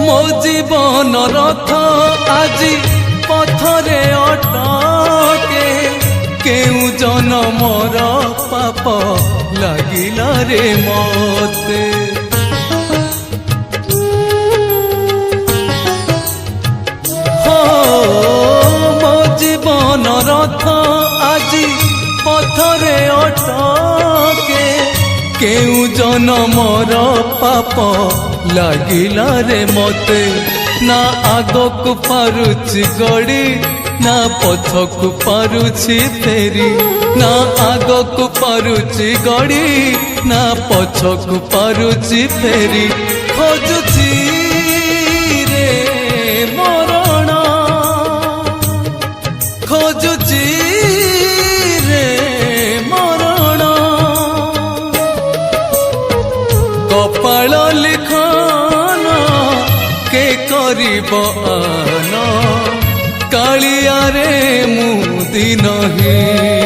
मो जीवन रथ आजी पथरे अटके केउ जनमर पाप लागिला रे मते हो मो जीवन रथ आजी पथरे अटके केउ जनमर पाप लागिला रे मते ना आगकु पारुछि गड़ी ना पछकु पारुछि फेरी ना आगकु पारुछि गड़ी ना पछकु पारुछि फेरी खोजुछि रे मरण खोजुछि रे मरण कपाल लिखन के करिब आन कालिया रे मुदी नहीं।